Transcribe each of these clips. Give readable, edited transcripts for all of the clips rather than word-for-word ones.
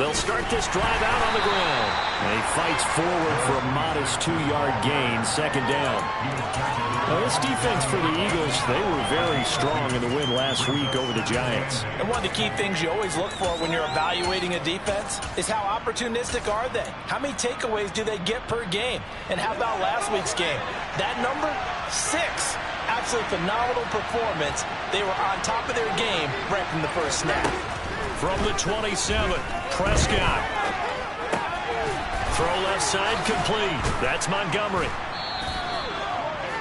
They'll start this drive out on the ground. And he fights forward for a modest 2-yard gain, second down. Now, this defense for the Eagles, they were very strong in the win last week over the Giants. And one of the key things you always look for when you're evaluating a defense is how opportunistic are they? How many takeaways do they get per game? And how about last week's game? That number, 6. Absolutely phenomenal performance. They were on top of their game right from the first snap. From the 27, Prescott. Throw left side complete. That's Montgomery.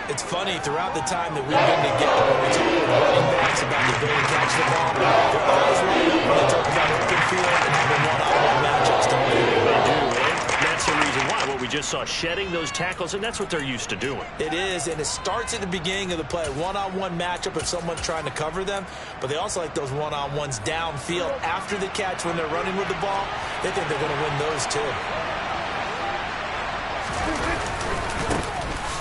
It's funny, throughout the time that we've been together, when we talk with running backs about the ability to catch the ball, they're always right up when they talk about open field and having one-on-one matchups, don't they? They do, and that's the reason why. What we just saw, shedding those tackles, and that's what they're used to doing. It is, and it starts at the beginning of the play. One-on-one matchup if someone's trying to cover them, but they also like those one-on-ones downfield after the catch when they're running with the ball. They think they're going to win those too.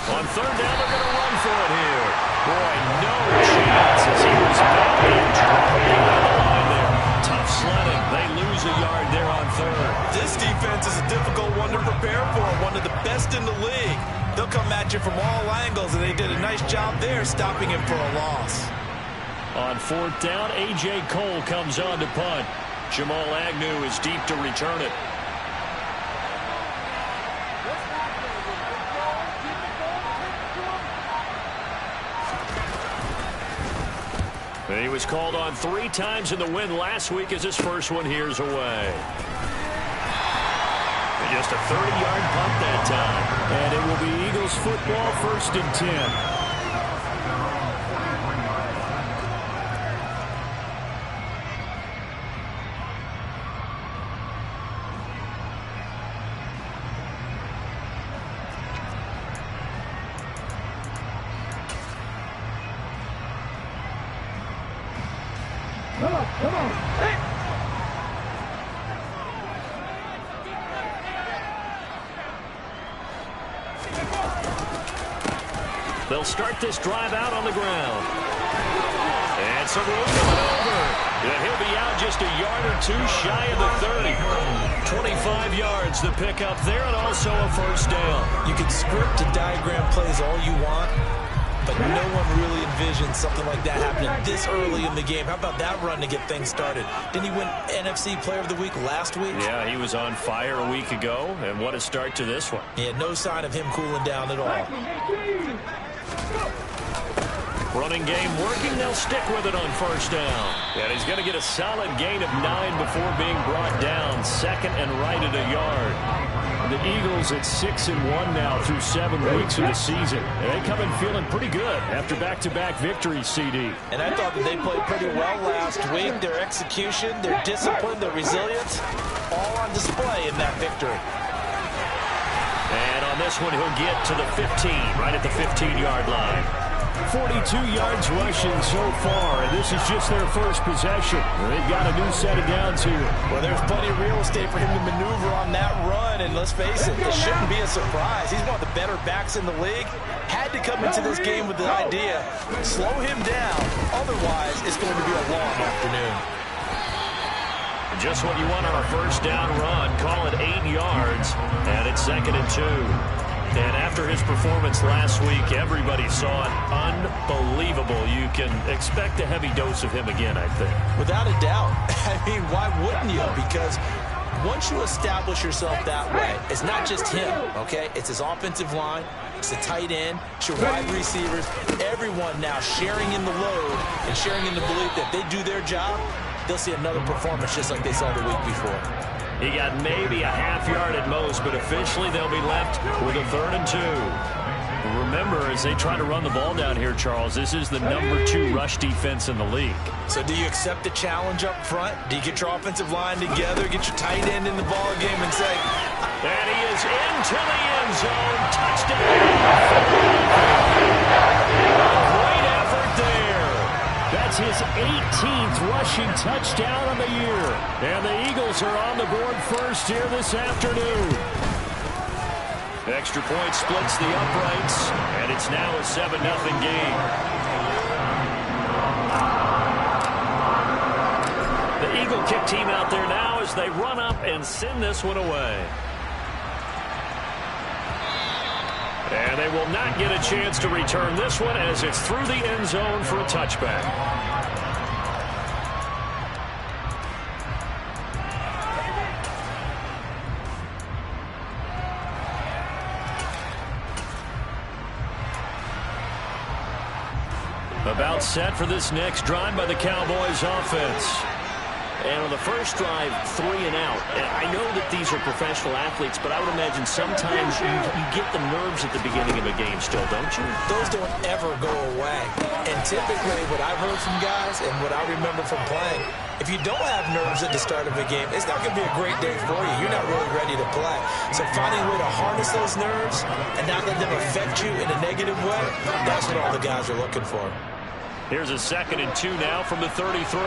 On third down, they're going to run for it here. Boy, no chance as he was badly dropping on the line there. Tough sledding. They lose a yard there on third. This defense is a difficult one to prepare for, one of the best in the league. They'll come at you from all angles, and they did a nice job there stopping him for a loss. On fourth down, A.J. Cole comes on to punt. Jamal Agnew is deep to return it. He was called on 3 times in the win last week as his first one here's away. And just a 30-yard punt that time. And it will be Eagles football, 1st and 10. Come on. Hey. They'll start this drive out on the ground. And some room going over. And he'll be out just a yard or 2 shy of the 30. 25 yards the pickup there, and also a first down. You can script and diagram plays all you want, but no one really envisioned something like that happening this early in the game. How about that run to get things started? Didn't he win NFC Player of the Week last week? Yeah, he was on fire a week ago, and what a start to this one. Yeah, no sign of him cooling down at all. Running game working, they'll stick with it on first down. And he's going to get a solid gain of 9 before being brought down. Second and right at a yard. The Eagles at 6-1 now through 7 weeks of the season. And they come in feeling pretty good after back-to-back victories, CD. And I thought that they played pretty well last week. Their execution, their discipline, their resilience, all on display in that victory. And on this one, he'll get to the 15, right at the 15-yard line. 42 yards rushing so far, and this is just their first possession. They've got a new set of downs here. Well, there's plenty of real estate for him to maneuver on that run, and let's face it, this shouldn't be a surprise. He's one of the better backs in the league. Had to come into this game with the idea, slow him down, otherwise it's going to be a long afternoon. Just what you want on a first down run. Call it 8 yards, and it's 2nd and 2. And after his performance last week, everybody saw it. Unbelievable. You can expect a heavy dose of him again, I think. Without a doubt. I mean, why wouldn't you? Because once you establish yourself that way, it's not just him, okay? It's his offensive line, it's the tight end, it's your wide receivers, everyone now sharing in the load and sharing in the belief that they do their job, they'll see another performance just like they saw the week before. He got maybe a half yard at most, but officially they'll be left with a 3rd and 2. Remember, as they try to run the ball down here, Charles, this is the number 2 rush defense in the league. So do you accept the challenge up front? Do you get your offensive line together, get your tight end in the ball game and say, and he is into the end zone. Touchdown. Great effort there. That's his 18th rushing touchdown of the year. And the Eagles are on the board first here this afternoon. Extra point splits the uprights, and it's now a 7-0 game. The Eagle kick team out there now as they run up and send this one away. And they will not get a chance to return this one as it's through the end zone for a touchback. About set for this next drive by the Cowboys offense. And on the first drive, 3 and out. And I know that these are professional athletes, but I would imagine sometimes you get the nerves at the beginning of a game still, don't you? Those don't ever go away. And typically what I've heard from guys and what I remember from playing, if you don't have nerves at the start of a game, it's not going to be a great day for you. You're not really ready to play. So finding a way to harness those nerves and not let them affect you in a negative way, that's what all the guys are looking for. Here's a 2nd and 2 now from the 33.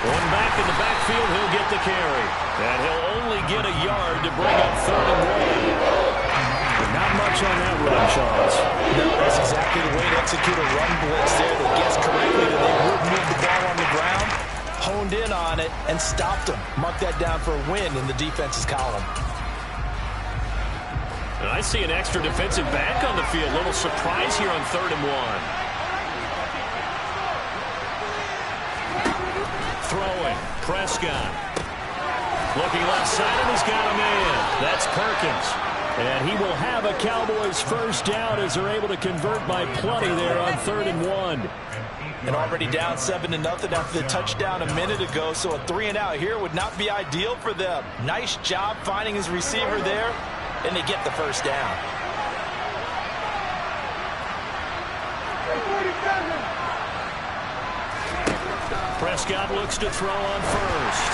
One back in the backfield, he'll get the carry. And he'll only get a yard to bring up 3rd and 1. Not much on that run, Charles. No, that's exactly the way to execute a run blitz there. They guessed correctly that they would move the ball on the ground, honed in on it, and stopped them. Mark that down for a win in the defense's column. And I see an extra defensive back on the field. Little surprise here on 3rd and 1. Throwing, Prescott. Looking left side, and he's got a man. That's Perkins. And he will have a Cowboys first down as they're able to convert by plenty there on 3rd and 1. And already down 7-0 after the touchdown a minute ago, so a 3 and out here would not be ideal for them. Nice job finding his receiver there, and they get the first down. Prescott looks to throw on first.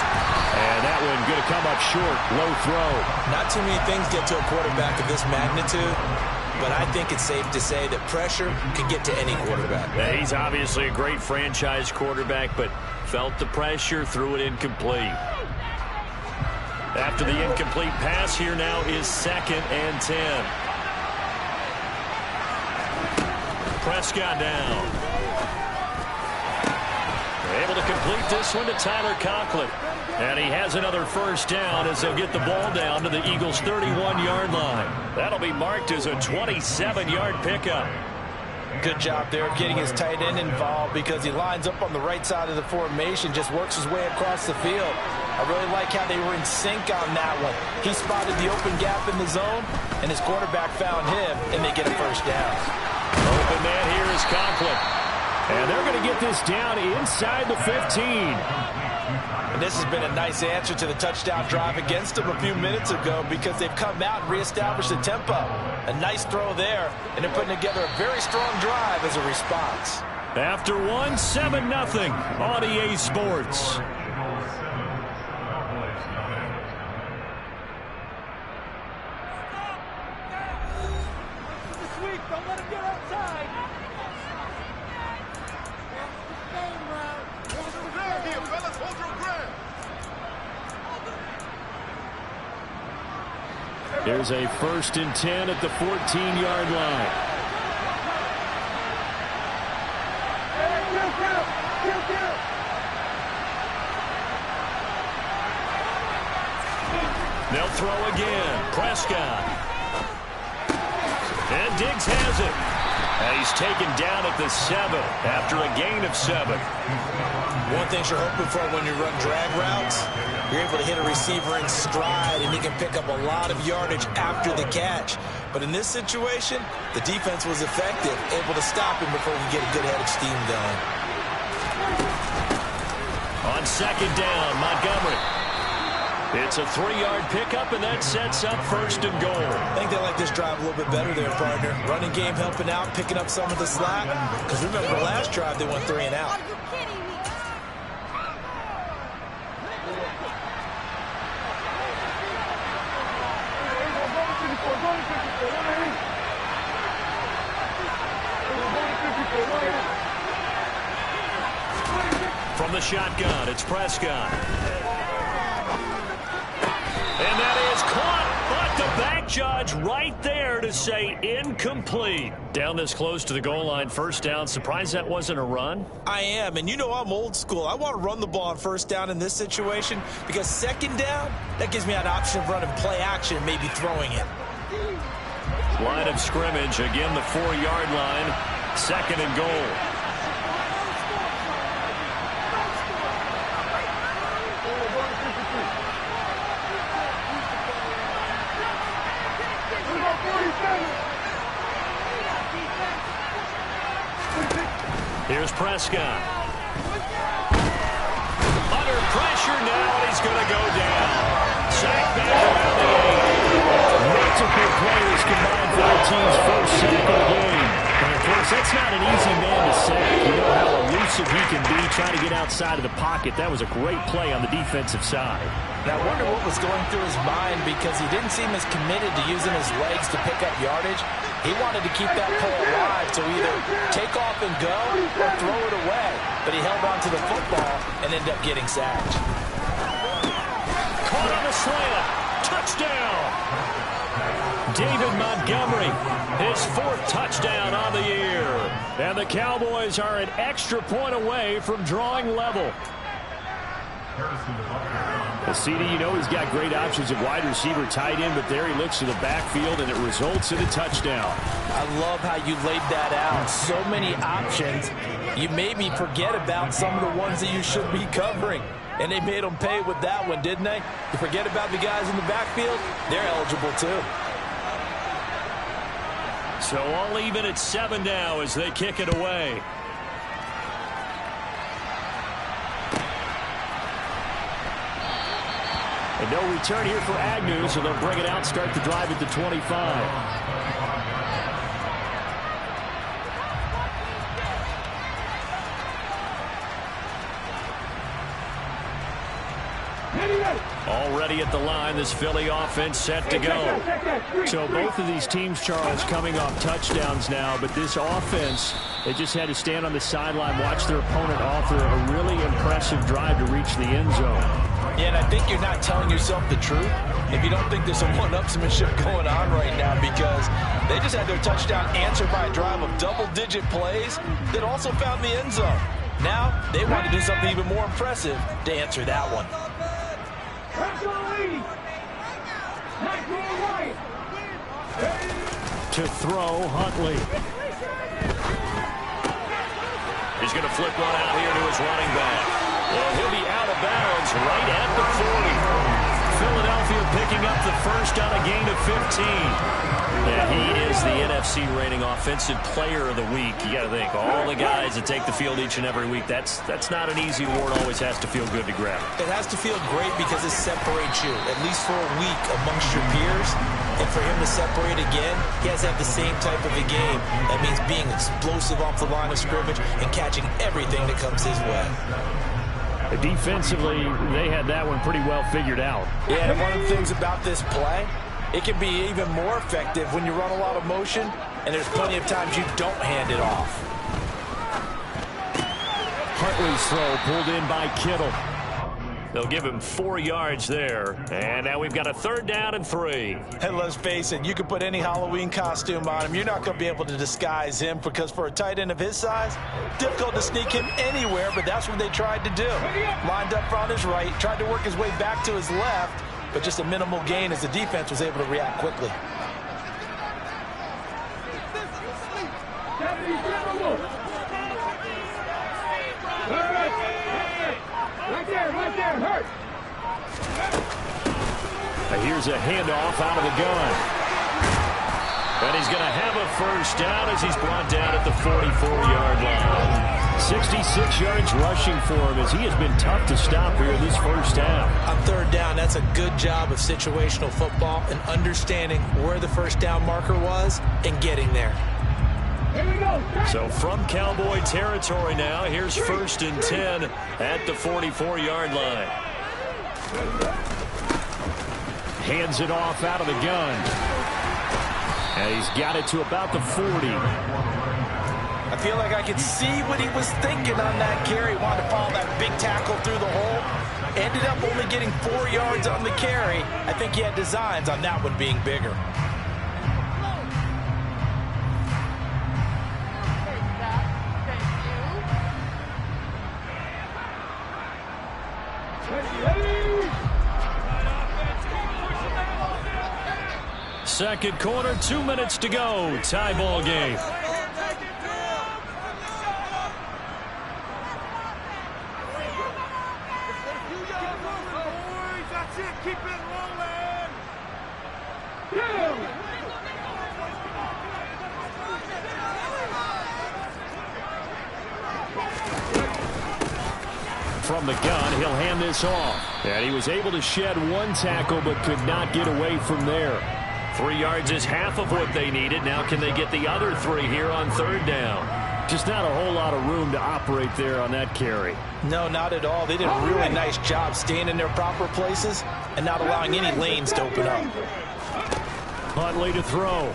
And that one going to come up short. Low throw. Not too many things get to a quarterback of this magnitude, but I think it's safe to say that pressure can get to any quarterback. Yeah, he's obviously a great franchise quarterback, but felt the pressure, threw it incomplete. After the incomplete pass, here now is 2nd and 10. Prescott down. Able to complete this one to Tyler Conklin. And he has another first down as they'll get the ball down to the Eagles' 31-yard line. That'll be marked as a 27-yard pickup. Good job there getting his tight end involved because he lines up on the right side of the formation, just works his way across the field. I really like how they were in sync on that one. He spotted the open gap in the zone, and his quarterback found him, and they get a first down. Open man here is Conklin. And they're going to get this down inside the 15. And this has been a nice answer to the touchdown drive against them a few minutes ago because they've come out and reestablished the tempo. A nice throw there, and they're putting together a very strong drive as a response. After 7-0 on EA Sports. Here's a 1st and 10 at the 14-yard line. They'll throw again. Prescott. And Diggs has it. And he's taken down at the 7 after a gain of 7. One thing you're hoping for when you run drag routes, you're able to hit a receiver in stride, and he can pick up a lot of yardage after the catch. But in this situation, the defense was effective, able to stop him before he could get a good head of steam going. On 2nd down, Montgomery. It's a 3-yard pickup, and that sets up 1st and goal. I think they like this drive a little bit better there, partner. Running game helping out, picking up some of the slack. Because remember, the last drive, they went 3 and out. From the shotgun, it's Prescott. And that is caught, but the back judge right there to say incomplete. Down this close to the goal line, first down. Surprised that wasn't a run? I am, and you know I'm old school. I want to run the ball on first down in this situation because second down, that gives me an option of running play action, maybe throwing it. Line of scrimmage, again the 4-yard line, second and goal. Here's Prescott. Under pressure now, and he's going to go down. Sack back around the 8. Multiple players combined for their team's first sack of the game. And of course, that's not an easy man to sack. You know how elusive he can be trying to get outside of the pocket. That was a great play on the defensive side. And I wonder what was going through his mind because he didn't seem as committed to using his legs to pick up yardage. He wanted to keep that play alive, so either take off and go or throw it away. But he held on to the football and ended up getting sacked. Caught on the slant. Touchdown. David Montgomery, his 4th touchdown on the year. And the Cowboys are an extra point away from drawing level. CD, you know he's got great options at wide receiver, tight end, but there he looks to the backfield, and it results in a touchdown. I love how you laid that out. So many options. You maybe forget about some of the ones that you should be covering. And they made them pay with that one, didn't they? You forget about the guys in the backfield, they're eligible too. So all even at 7 now as they kick it away. And no return here for Agnew, so they'll bring it out, start the drive at the 25. Already at the line, this Philly offense set to go. So both of these teams, Charles, coming off touchdowns now, but this offense, they just had to stand on the sideline, watch their opponent offer a really impressive drive to reach the end zone. Yeah, and I think you're not telling yourself the truth if you don't think there's some one-upsmanship going on right now, because they just had their touchdown answered by a drive of double-digit plays that also found the end zone. Now they want to do something even more impressive to answer that one. To throw, Huntley. He's going to flip one out here to his running back. And he'll be out of bounds right at the 40. Philadelphia picking up the first on a gain of 15. And he is the NFC reigning offensive player of the week. You got to think, all the guys that take the field each and every week, that's not an easy award. Always has to feel good to grab. It has to feel great because it separates you, at least for a week, amongst your peers. And for him to separate again, he has to have the same type of a game. That means being explosive off the line of scrimmage and catching everything that comes his way. Defensively, they had that one pretty well figured out. Yeah, and one of the things about this play, it can be even more effective when you run a lot of motion, and there's plenty of times you don't hand it off. Huntley's throw pulled in by Kittle. They'll give him 4 yards there. And now we've got a 3rd down and 3. And let's face it, you can put any Halloween costume on him. You're not going to be able to disguise him because for a tight end of his size, difficult to sneak him anywhere, but that's what they tried to do. Lined up on his right, tried to work his way back to his left, but just a minimal gain as the defense was able to react quickly. Here's a handoff out of the gun. And he's going to have a first down as he's brought down at the 44-yard line. 66 yards rushing for him as he has been tough to stop here this first half. On 3rd down, that's a good job of situational football and understanding where the first down marker was and getting there. So from Cowboy territory now, here's 1st and 10 at the 44-yard line. Hands it off out of the gun. And he's got it to about the 40. I feel like I could see what he was thinking on that carry. Wanted to follow that big tackle through the hole. Ended up only getting 4 yards on the carry. I think he had designs on that one being bigger. Second quarter, 2 minutes to go. Tie ball game. From the gun, he'll hand this off. And he was able to shed one tackle but could not get away from there. 3 yards is half of what they needed. Now can they get the other 3 here on third down? Just not a whole lot of room to operate there on that carry. No, not at all. They did a really nice job staying in their proper places and not allowing any lanes to open up. Huntley to throw.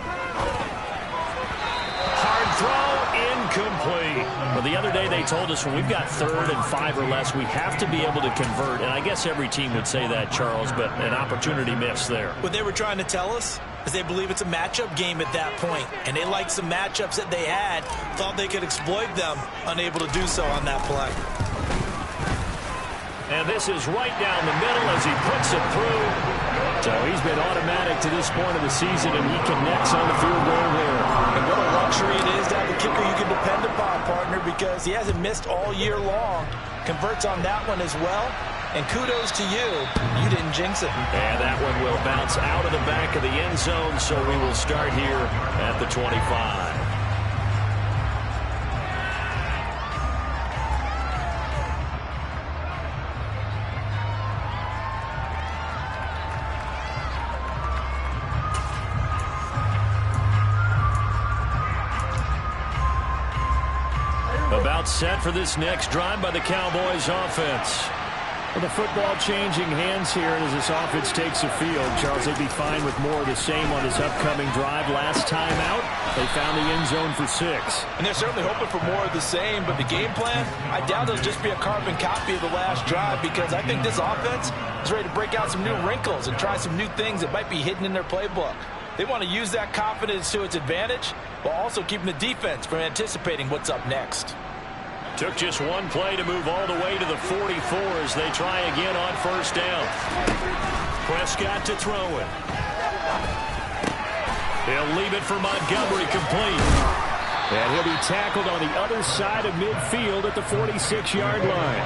Hard throw, incomplete. Well, the other day they told us when we've got 3rd and 5 or less, we have to be able to convert. And I guess every team would say that, Charles, but an opportunity missed there. What they were trying to tell us is they believe it's a matchup game at that point, and they liked some matchups that they had, thought they could exploit them, unable to do so on that play. And this is right down the middle as he puts it through. So he's been automatic to this point of the season, and he connects on the field goal there. And what a luxury it is to have a kicker you can depend upon, partner, because he hasn't missed all year long. Converts on that one as well. And kudos to you. You didn't jinx it. And that one will bounce out of the back of the end zone, so we will start here at the 25. About set for this next drive by the Cowboys offense. Well, the football changing hands here as this offense takes the field. Charles, they'd be fine with more of the same on this upcoming drive. Last time out, they found the end zone for 6. And they're certainly hoping for more of the same, but the game plan, I doubt it'll just be a carbon copy of the last drive, because I think this offense is ready to break out some new wrinkles and try some new things that might be hidden in their playbook. They want to use that confidence to its advantage while also keeping the defense from anticipating what's up next. Took just one play to move all the way to the 44 as they try again on first down. Prescott to throw it. He'll leave it for Montgomery, complete. And he'll be tackled on the other side of midfield at the 46-yard line.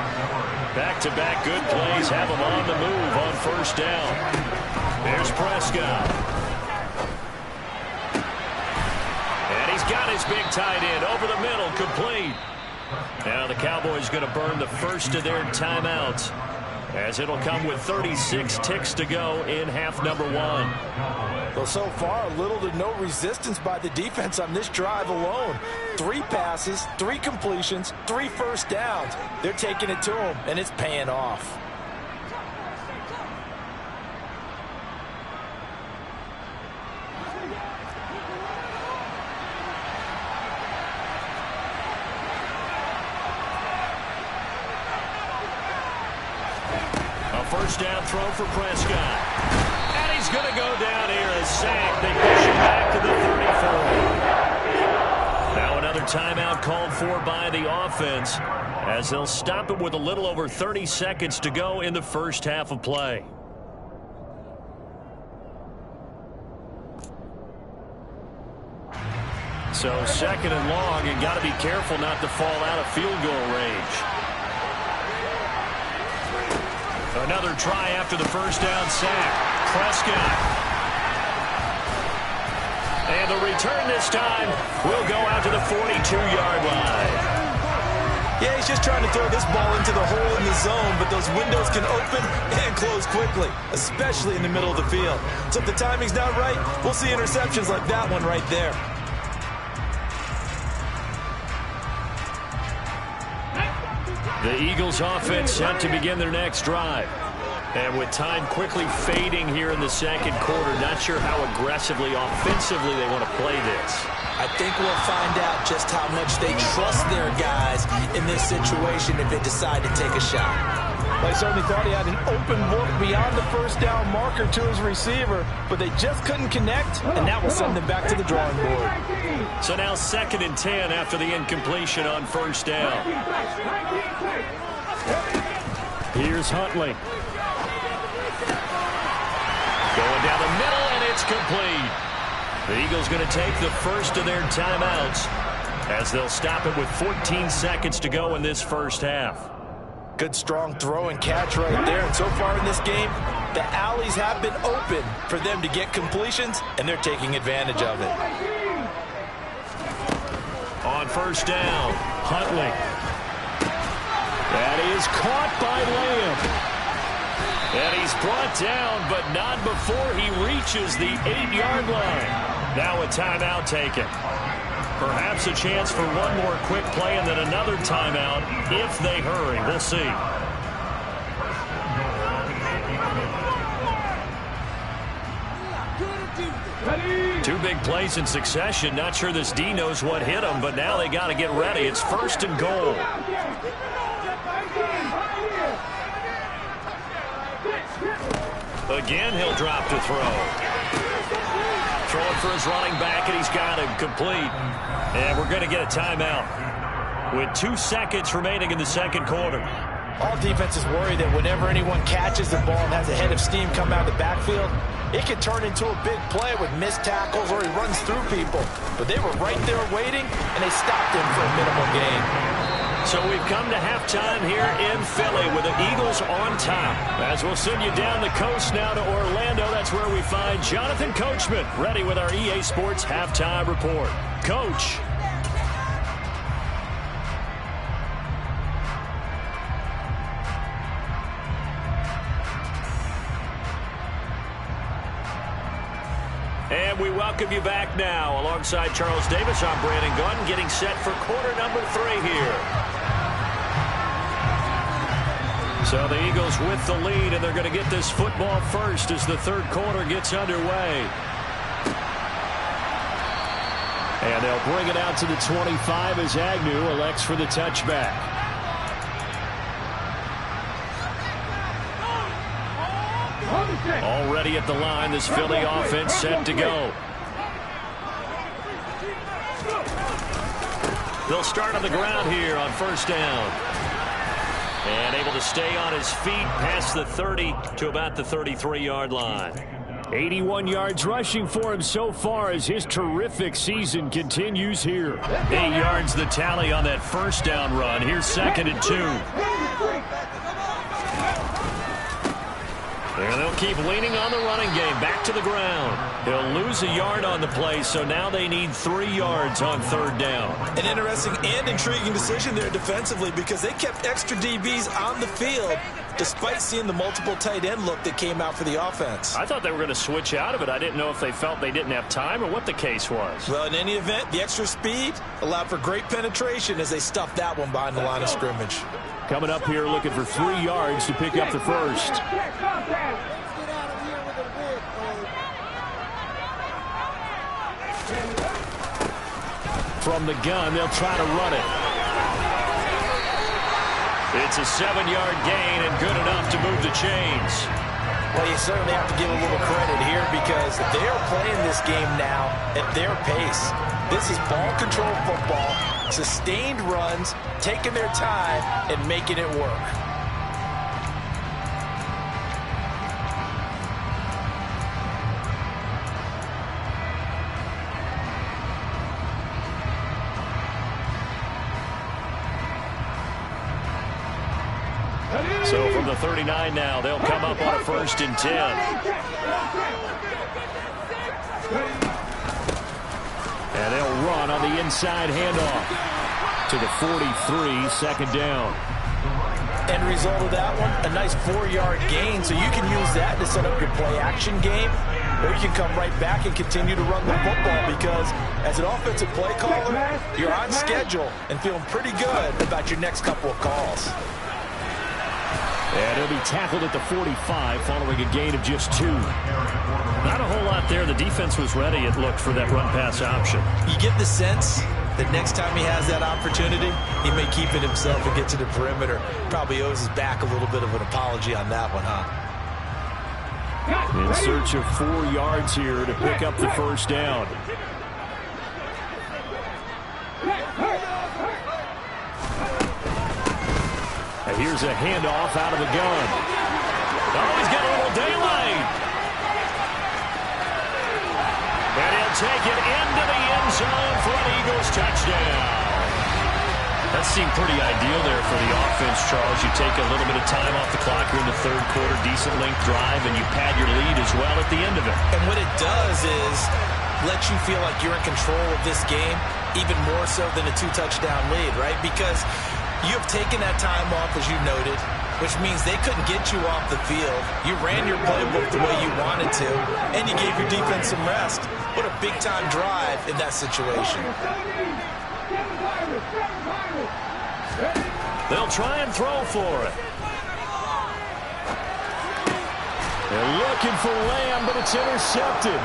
Back-to-back good plays have him on the move on first down. There's Prescott. And he's got his big tight end over the middle, complete. Now the Cowboys going to burn the first of their timeouts, as it'll come with 36 ticks to go in half number 1. Well, so far, little to no resistance by the defense on this drive alone. 3 passes, 3 completions, 3 first downs. They're taking it to them, and it's paying off. First down throw for Prescott. And he's going to go down here, a sack. They push him back to the 34. Now another timeout called for by the offense, as they'll stop it with a little over 30 seconds to go in the first half of play. So second and long, and got to be careful not to fall out of field goal range. Another try after the first down sack. Prescott. And the return this time will go out to the 42-yard line. Yeah, he's just trying to throw this ball into the hole in the zone, but those windows can open and close quickly, especially in the middle of the field. So if the timing's not right, we'll see interceptions like that one right there. The Eagles offense set to begin their next drive. And with time quickly fading here in the second quarter, not sure how aggressively, offensively they want to play this. I think we'll find out just how much they trust their guys in this situation if they decide to take a shot. They certainly thought he had an open look beyond the first down marker to his receiver, but they just couldn't connect, and that will send them back to the drawing board. So now 2nd and 10 after the incompletion on first down. Here's Huntley. Going down the middle, and it's complete. The Eagles going to take the first of their timeouts as they'll stop it with 14 seconds to go in this first half. Good strong throw and catch right there. And so far in this game, the alleys have been open for them to get completions, and they're taking advantage of it. On first down, Huntley. That is caught by Lamb. And he's brought down, but not before he reaches the 8-yard line. Now a timeout taken. Perhaps a chance for one more quick play and then another timeout if they hurry. We'll see. Two big plays in succession. Not sure this D knows what hit him, but now they got to get ready. It's 1st and goal. Again, he'll drop to throw. Throwing for his running back, and he's got him complete. And we're going to get a timeout with 2 seconds remaining in the second quarter. All defenses worry that whenever anyone catches the ball and has a head of steam come out of the backfield, it can turn into a big play with missed tackles or he runs through people. But they were right there waiting, and they stopped him for a minimal gain. So we've come to halftime here in Philly with the Eagles on top. As we'll send you down the coast now to Orlando, that's where we find Jonathan Coachman ready with our EA Sports Halftime Report. Coach. And we welcome you back now. Alongside Charles Davis, I'm Brandon Gunn, getting set for quarter number 3 here. So the Eagles with the lead, and they're going to get this football first as the third quarter gets underway. And they'll bring it out to the 25 as Agnew elects for the touchback. Already at the line, this Philly offense set to go. They'll start on the ground here on first down. And able to stay on his feet past the 30 to about the 33-yard line. 81 yards rushing for him so far as his terrific season continues here. 8 yards the tally on that first down run. Here's 2nd and 2. And they'll keep leaning on the running game. Back to the ground. They'll lose a yard on the play, so now they need 3 yards on third down. An interesting and intriguing decision there defensively because they kept extra DBs on the field despite seeing the multiple tight end look that came out for the offense. I thought they were going to switch out of it. I didn't know if they felt they didn't have time or what the case was. Well, in any event, the extra speed allowed for great penetration as they stuffed that one behind the line of scrimmage. Coming up here looking for 3 yards to pick up the first. From the gun, they'll try to run it. It's a 7-yard gain and good enough to move the chains. Well, you certainly have to give a little credit here because they are playing this game now at their pace. This is ball control football, sustained runs, taking their time, and making it work. So from the 39 now, they'll come up on a 1st and 10. And they'll run on the inside handoff to the 43, 2nd down. End result of that one, a nice 4-yard gain, so you can use that to set up your play-action game, or you can come right back and continue to run the football because as an offensive play caller, you're on schedule and feeling pretty good about your next couple of calls. And he'll be tackled at the 45 following a gain of just 2. Not a whole lot there. The defense was ready, it looked, for that run-pass option. You get the sense that next time he has that opportunity, he may keep it himself and get to the perimeter. Probably owes his back a little bit of an apology on that one, huh? In search of 4 yards here to pick up the first down. And here's a handoff out of the gun. Oh, he's got a little daylight. And he'll take it into the end zone for an Eagles touchdown. That seemed pretty ideal there for the offense, Charles. You take a little bit of time off the clock here in the third quarter, decent length drive, and you pad your lead as well at the end of it. And what it does is let you feel like you're in control of this game, even more so than a 2-touchdown lead, right? Because you have taken that time off, as you noted, which means they couldn't get you off the field. You ran your playbook the way you wanted to, and you gave your defense some rest. What a big-time drive in that situation. They'll try and throw for it. They're looking for Lamb, but it's intercepted.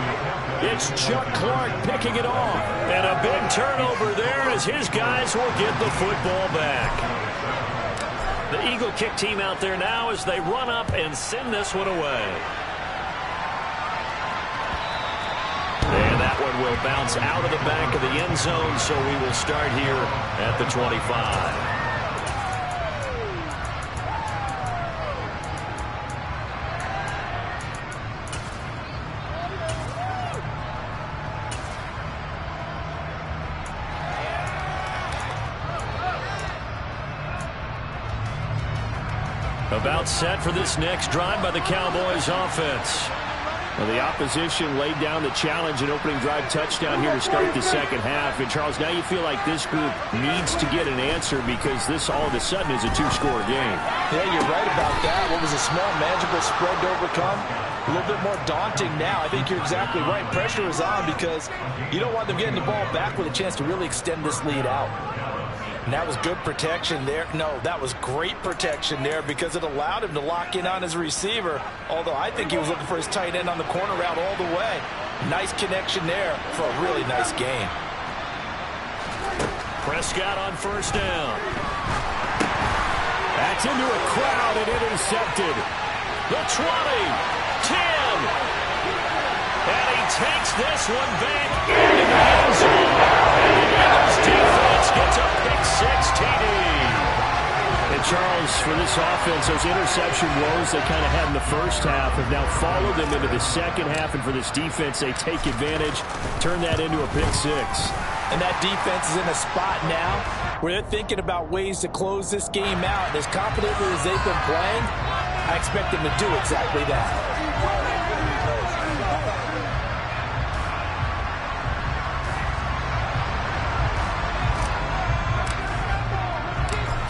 It's Chuck Clark picking it off. And a big turnover there as his guys will get the football back. The Eagle kick team out there now as they run up and send this one away. And that one will bounce out of the back of the end zone, so we will start here at the 25. About set for this next drive by the Cowboys offense. Well, the opposition laid down the challenge and opening drive touchdown here to start the second half. And, Charles, now you feel like this group needs to get an answer because this all of a sudden is a 2-score game. Yeah, you're right about that. What was a small, manageable spread to overcome, a little bit more daunting now. I think you're exactly right. Pressure is on because you don't want them getting the ball back with a chance to really extend this lead out. And that was good protection there. No, that was great protection there because it allowed him to lock in on his receiver, although I think he was looking for his tight end on the corner route all the way. Nice connection there for a really nice gain. Prescott on first down. That's into a crowd and intercepted. The 20, 10, and he takes this one back into the end zone. And the Eagles defense gets a pick-6 TD. And Charles, for this offense, those interception woes they kind of had in the first half have now followed them into the second half. And for this defense, they take advantage, turn that into a pick-6. And that defense is in a spot now where they're thinking about ways to close this game out. And as confidently as they've been playing, I expect them to do exactly that.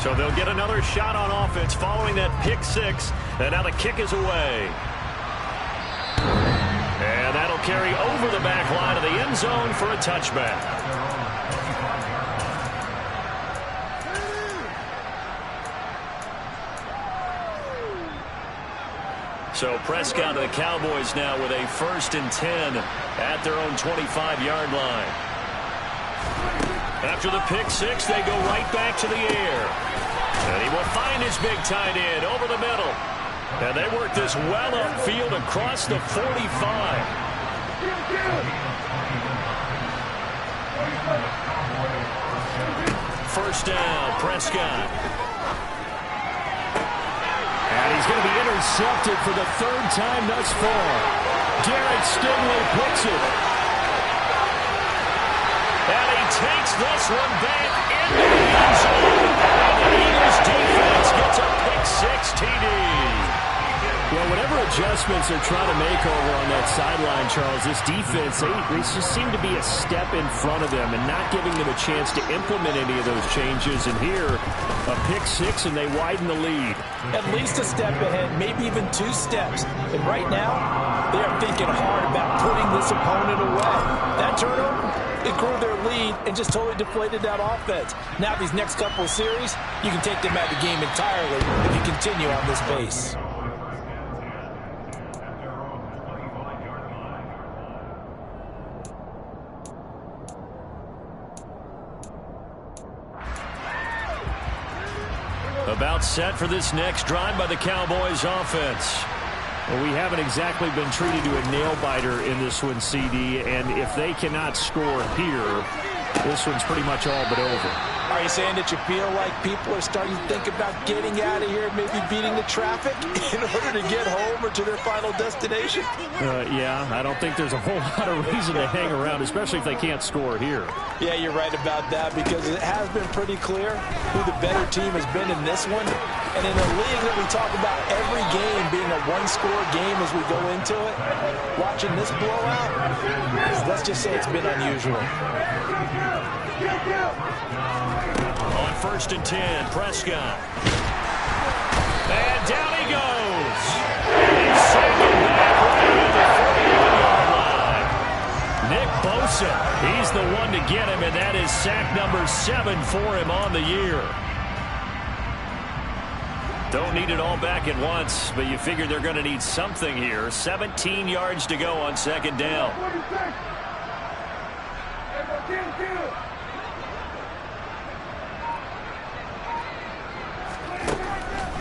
So they'll get another shot on offense following that pick-6. And now the kick is away. And that'll carry over the back line of the end zone for a touchback. So Prescott and the Cowboys now with a 1st and 10 at their own 25-yard line. After the pick-6, they go right back to the air. And he will find his big tight end over the middle. And they work this well upfield across the 45. First down, Prescott. And he's going to be intercepted for the 3rd time thus far. Garrett Stingley picks it. And he takes this one back into the end zone. And the Eagles defense gets a pick-6 TD. Well, whatever adjustments they're trying to make over on that sideline, Charles, this defense, they just seem to be a step in front of them and not giving them a chance to implement any of those changes. And here, a pick six, and they widen the lead. At least a step ahead, maybe even 2 steps. And right now, they are thinking hard about putting this opponent away. That turnover, it grew their lead and just totally deflated that offense. Now these next couple of series, you can take them out of the game entirely if you continue on this pace. About set for this next drive by the Cowboys offense. Well, we haven't exactly been treated to a nail-biter in this one, CD, and if they cannot score here, this one's pretty much all but over. Are you saying that you feel like people are starting to think about getting out of here, maybe beating the traffic in order to get home or to their final destination? Yeah, I don't think there's a whole lot of reason to hang around, especially if they can't score here. Yeah, you're right about that, because it has been pretty clear who the better team has been in this one. And in a league that we talk about every game being a one-score game as we go into it, watching this blowout, let's just say it's been unusual. On 1st and 10, Prescott. And down he goes. He's second back right at the 41-yard line. Nick Bosa, he's the one to get him, and that is sack number 7 for him on the year. Don't need it all back at once, but you figure they're going to need something here. 17 yards to go on 2nd down.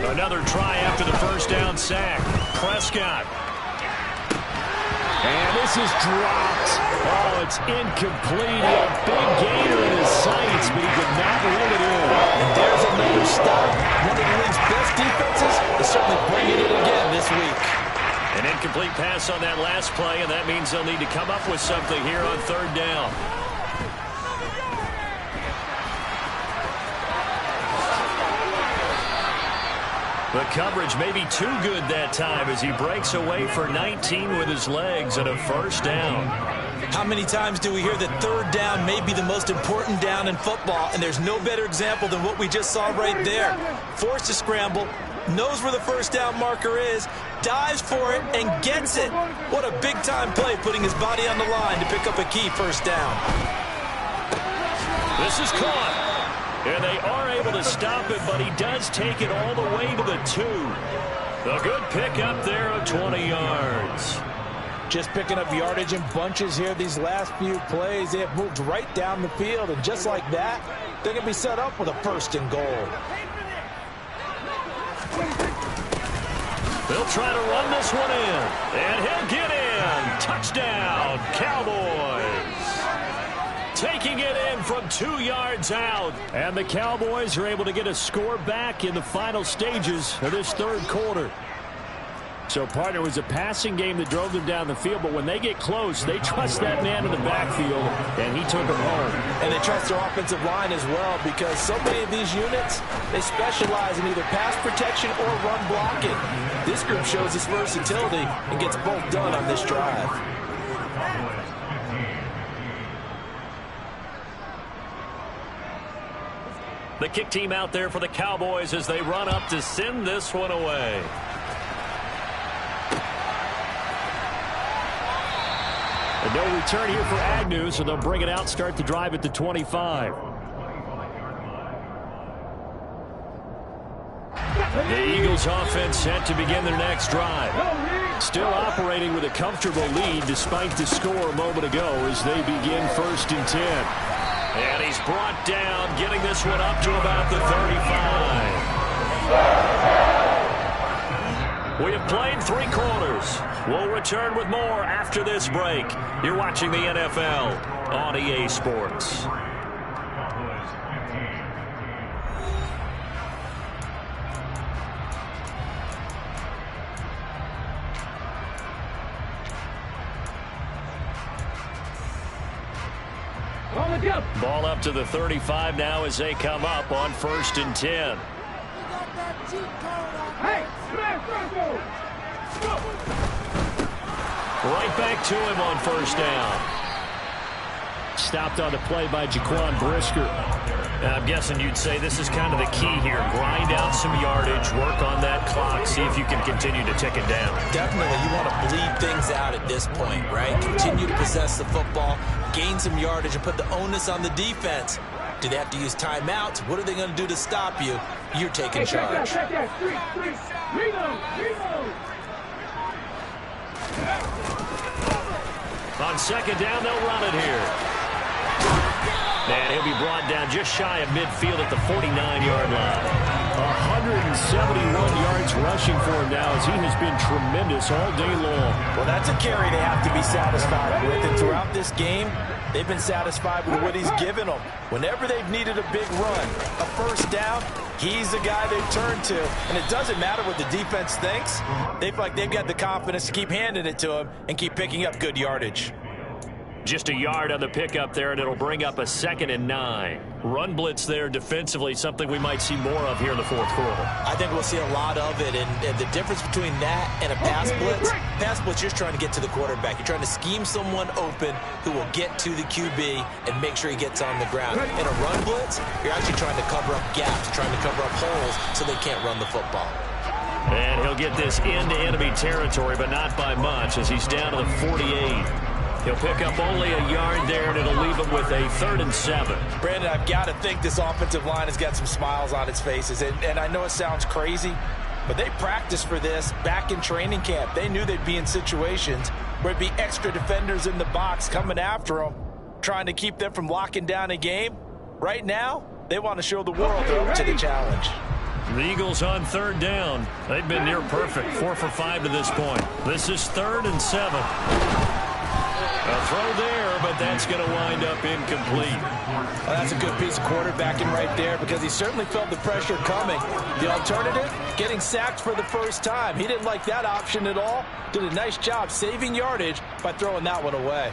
Another try after the 1st down sack. Prescott. And this is dropped. Oh, it's incomplete. He had a big gainer in his sights, but he could not reel it in. And there's another stop. One of the league's best defenses is certainly bringing it again this week. An incomplete pass on that last play, and that means they'll need to come up with something here on 3rd down. The coverage may be too good that time as he breaks away for 19 with his legs and a 1st down. How many times do we hear that 3rd down may be the most important down in football, and there's no better example than what we just saw right there. Forced to scramble, knows where the 1st down marker is, dives for it, and gets it. What a big-time play, putting his body on the line to pick up a key 1st down. This is caught. And they are able to stop it, but he does take it all the way to the 2. A good pickup there of 20 yards. Just picking up yardage in bunches here these last few plays. They have moved right down the field, and just like that, they can be set up with a 1st and goal. They'll try to run this one in, and he'll get in. Touchdown, Cowboys. Taking it in from 2 yards out. And the Cowboys are able to get a score back in the final stages of this 3rd quarter. So, partner, it was a passing game that drove them down the field, but when they get close, they trust that man in the backfield, and he took them home. And they trust their offensive line as well, because so many of these units, they specialize in either pass protection or run blocking. This group shows its versatility and gets both done on this drive. The kick team out there for the Cowboys as they run up to send this one away. And no return here for Agnew, so they'll bring it out, start the drive at the 25. The Eagles offense set to begin their next drive. Still operating with a comfortable lead despite the score a moment ago as they begin 1st and 10. And he's brought down, getting this one up to about the 35. We have played 3 quarters. We'll return with more after this break. You're watching the NFL on EA Sports. Ball up to the 35 now as they come up on 1st and 10. Right back to him on first down. Stopped on the play by Jaquan Brisker. I'm guessing you'd say this is kind of the key here. Grind out some yardage, work on that clock, see if you can continue to tick it down. Definitely, you want to bleed things out at this point, right? Continue to possess the football, gain some yardage, and put the onus on the defense. Do they have to use timeouts? What are they going to do to stop you? You're taking charge. On second down, they'll run it here. And he'll be brought down just shy of midfield at the 49-yard line. 171 yards rushing for him now as he has been tremendous all day long. Well, that's a carry they have to be satisfied with. And throughout this game, they've been satisfied with what he's given them. Whenever they've needed a big run, a first down, he's the guy they turn to. And it doesn't matter what the defense thinks. They feel like they've got the confidence to keep handing it to him and keep picking up good yardage. Just a yard on the pickup there, and it'll bring up a 2nd and 9. Run blitz there defensively, something we might see more of here in the fourth quarter. I think we'll see a lot of it, and the difference between that and a pass blitz, you're trying to get to the quarterback. You're trying to scheme someone open who will get to the QB and make sure he gets on the ground. In a run blitz, you're actually trying to cover up gaps, trying to cover up holes so they can't run the football. And he'll get this into enemy territory, but not by much as he's down to the 48. He'll pick up only a yard there, and it'll leave him with a 3rd and 7. Brandon, I've got to think this offensive line has got some smiles on its faces. And I know it sounds crazy, but they practiced for this back in training camp. They knew they'd be in situations where there'd be extra defenders in the box coming after them, trying to keep them from locking down a game. Right now, they want to show the world they're up to the challenge. The Eagles on 3rd down. They've been near perfect, 4 for 5 to this point. This is 3rd and 7. A throw there, but that's going to wind up incomplete. Well, that's a good piece of quarterbacking right there because he certainly felt the pressure coming. The alternative, getting sacked for the first time. He didn't like that option at all. Did a nice job saving yardage by throwing that one away.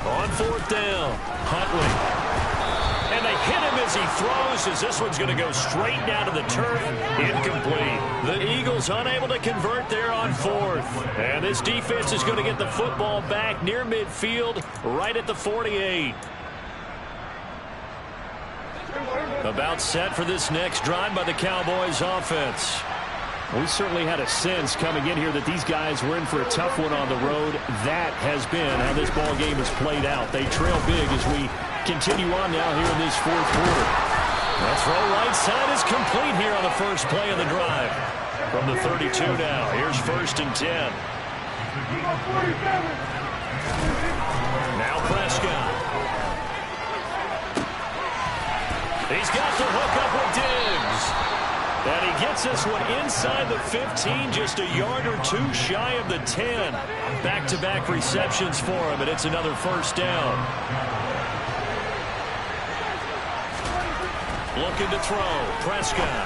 On 4th down, Huntley. And they hit him as he throws, as this one's going to go straight down to the turf. Incomplete. The Eagles unable to convert there on 4th. And this defense is going to get the football back near midfield, right at the 48. About set for this next drive by the Cowboys offense. We certainly had a sense coming in here that these guys were in for a tough one on the road. That has been how this ball game has played out. They trail big as we continue on now here in this fourth quarter. That throw right side is complete here on the first play of the drive. From the 32 now, here's 1st and 10. Now Prescott. He's got the hook up with Diggs. And he gets this one inside the 15, just a yard or two shy of the 10. Back-to-back receptions for him, and it's another first down. Looking to throw, Prescott.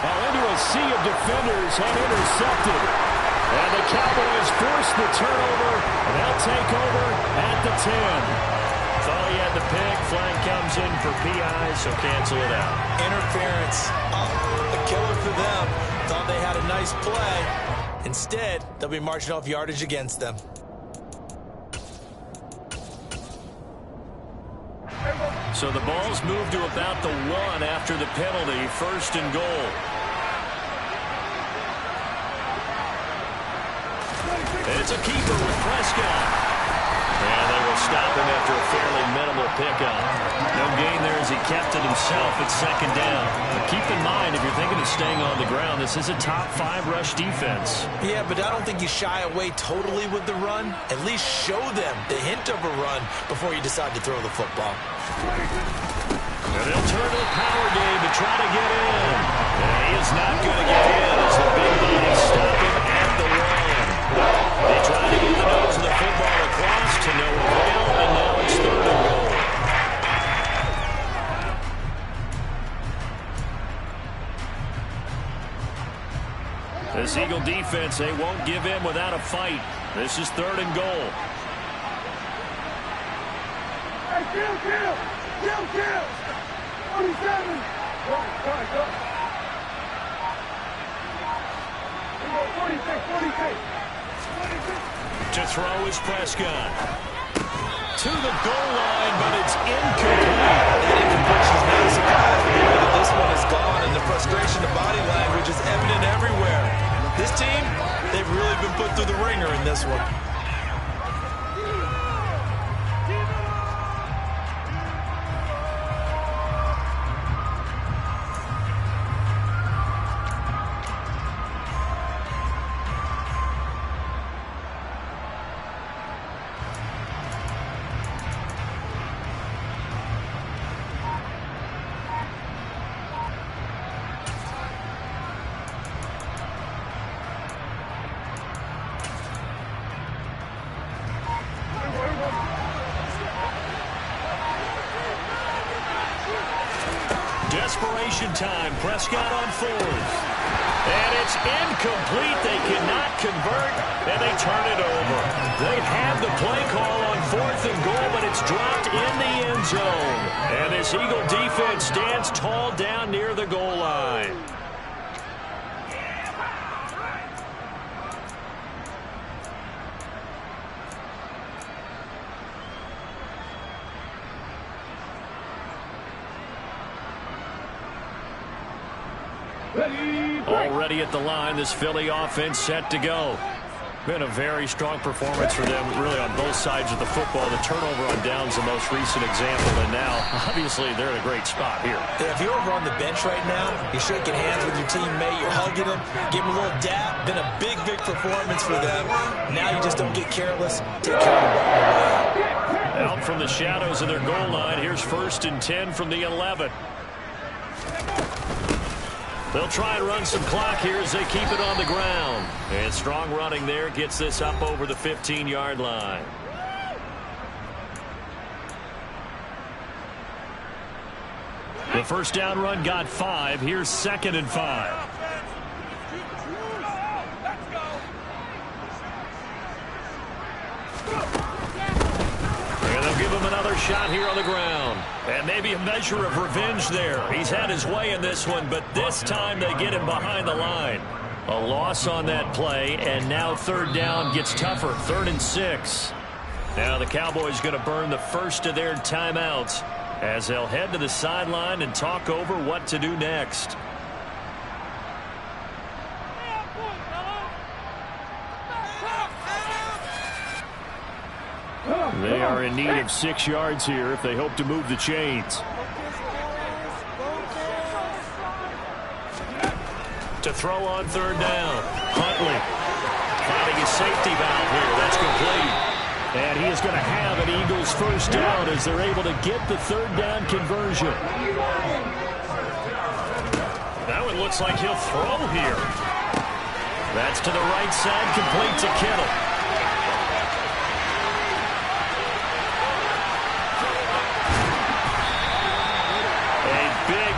Now into a sea of defenders and intercepted. And the Cowboys force the turnover, and they'll take over at the 10. Thought he had the pick. Flag comes in for PI, so cancel it out. Interference. A killer for them. Thought they had a nice play. Instead, they'll be marching off yardage against them. So the ball's moved to about the 1 after the penalty. 1st and goal. It's a keeper with Prescott. And they will stop him after a fairly minimal pickup. No gain there as he kept it himself at 2nd down. But keep in mind, if you're thinking of staying on the ground, this is a top 5 rush defense. Yeah, but I don't think you shy away totally with the run. At least show them the hint of a run before you decide to throw the football. And they'll turn to the power game to try to get in. And he is not going to get in as the big bodies stop him at the 1. They try to get the nose of the football across to no avail, and now it's 3rd and goal. defense, they won't give in without a fight. This is 3rd and goal. Hey, kill! 47! Go. 46. To throw is Prescott. To the goal line, but it's incomplete. That incompletion is not a surprise. The way that this one is gone, and the frustration, the body language is evident everywhere. This team, they've really been put through the ringer in this one. Desperation time. Prescott on 4th. And it's incomplete. They cannot convert, and they turn it over. They have the play call on 4th and goal, but it's dropped in the end zone. And this Eagle defense stands tall down near the goal line. Already at the line, this Philly offense set to go. Been a very strong performance for them, really, on both sides of the football. The turnover on downs, the most recent example, and now, obviously, they're in a great spot here. If you're over on the bench right now, you're shaking hands with your teammate, you're hugging him, give him a little dap. Been a big performance for them. Now you just don't get careless. Take care of the ball on the way out. Out from the shadows of their goal line, here's 1st and 10 from the 11. They'll try and run some clock here as they keep it on the ground. And strong running there gets this up over the 15-yard line. The first down run got 5. Here's 2nd and 5. And they'll give him another shot here on the ground. And maybe a measure of revenge there. He's had his way in this one, but this time they get him behind the line. A loss on that play, and now 3rd down gets tougher. 3rd and 6. Now the Cowboys going to burn the first of their timeouts as they'll head to the sideline and talk over what to do next. They are in need of 6 yards here if they hope to move the chains. To throw on 3rd down. Huntley finding his safety valve here. That's complete. And he is going to have an Eagles first down as they're able to get the 3rd down conversion. Now it looks like he'll throw here. That's to the right side, complete to Kittle.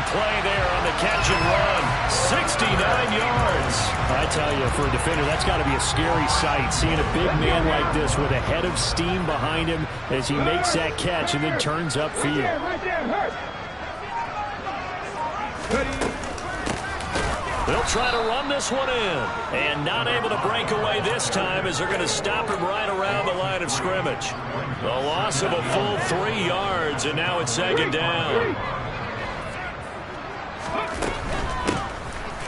Play there on the catch and run. 69 yards. I tell you, for a defender, that's got to be a scary sight, seeing a big man like this with a head of steam behind him as he makes that catch and then turns upfield. They'll try to run this one in. And not able to break away this time as they're going to stop him right around the line of scrimmage. A loss of a full 3 yards, and now it's 2nd down.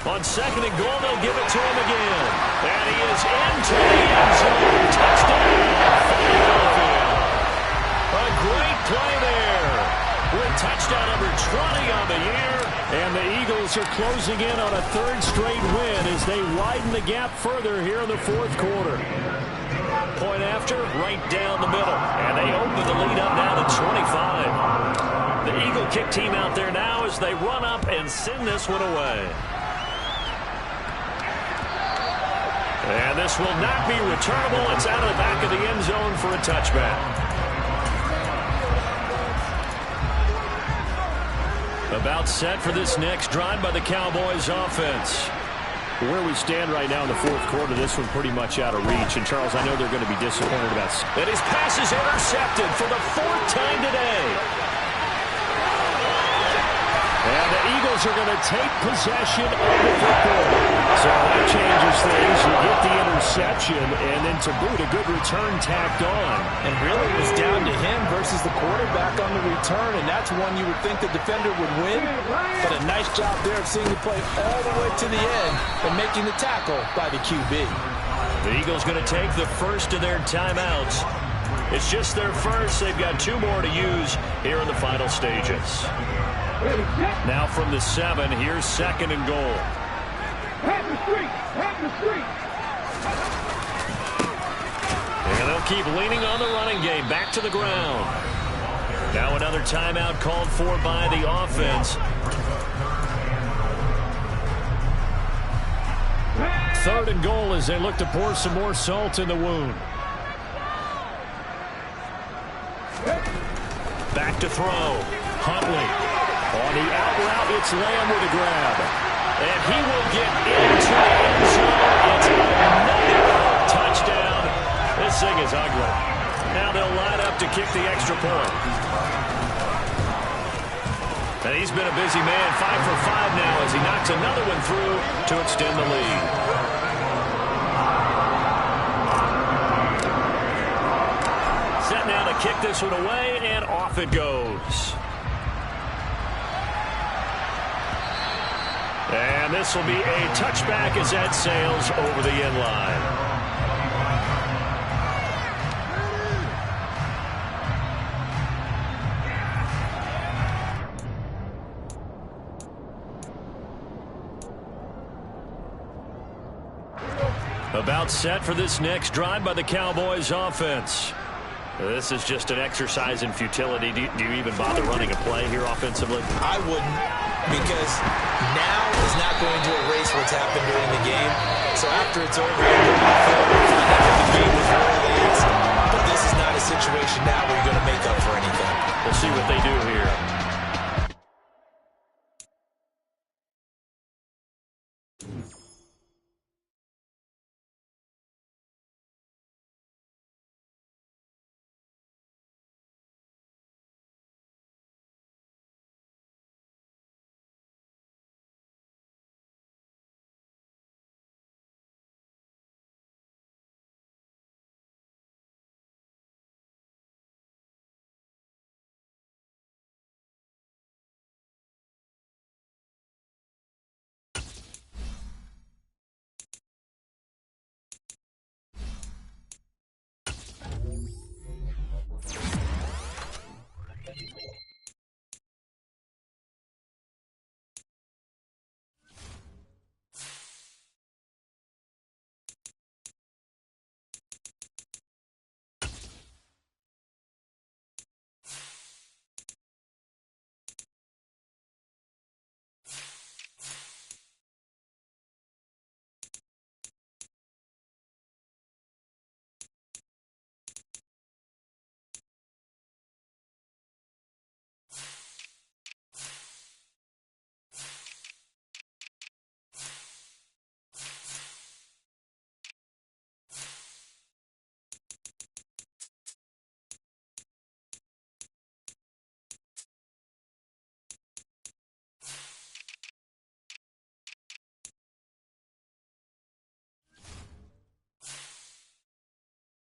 On 2nd and goal, they'll give it to him again. And he is into the end zone. Touchdown, Philadelphia. A great play there. With touchdown number 20 on the year. And the Eagles are closing in on a 3rd straight win as they widen the gap further here in the 4th quarter. Point after, right down the middle. And they open the lead up now to 25. The Eagle kick team out there now as they run up and send this one away. And this will not be returnable. It's out of the back of the end zone for a touchback. About set for this next drive by the Cowboys offense. Where we stand right now in the fourth quarter, this one pretty much out of reach. And, Charles, I know they're going to be disappointed about it. And his pass is intercepted for the fourth time today. And the Eagles are going to take possession of the football. So that changes things. You get the interception, and then to boot, a good return tacked on. And really it was down to him versus the quarterback on the return, and that's one you would think the defender would win. But a nice job there of seeing the play all the way to the end and making the tackle by the QB. The Eagles going to take the first of their timeouts. It's just their first. They've got 2 more to use here in the final stages. Now from the 7, here's 2nd and goal. Pass the street! Pass the street! And they'll keep leaning on the running game. Back to the ground. Now another timeout called for by the offense. 3rd and goal as they look to pour some more salt in the wound. Back to throw. Huntley. On the out route, it's Lamb with a grab. And he will get into the end zone. It's another touchdown. This thing is ugly. Now they'll line up to kick the extra point. And he's been a busy man. 5 for 5 now as he knocks another one through to extend the lead. Set now to kick this one away, and off it goes. And this will be a touchback as that sails over the end line. About set for this next drive by the Cowboys offense. This is just an exercise in futility. Do you even bother running a play here offensively? I wouldn't, because now is not going to erase what's happened during the game. So after it's over, you'll go off and find out what the game was really is. But this is not a situation now where you're going to make up for anything. We'll see what they do here.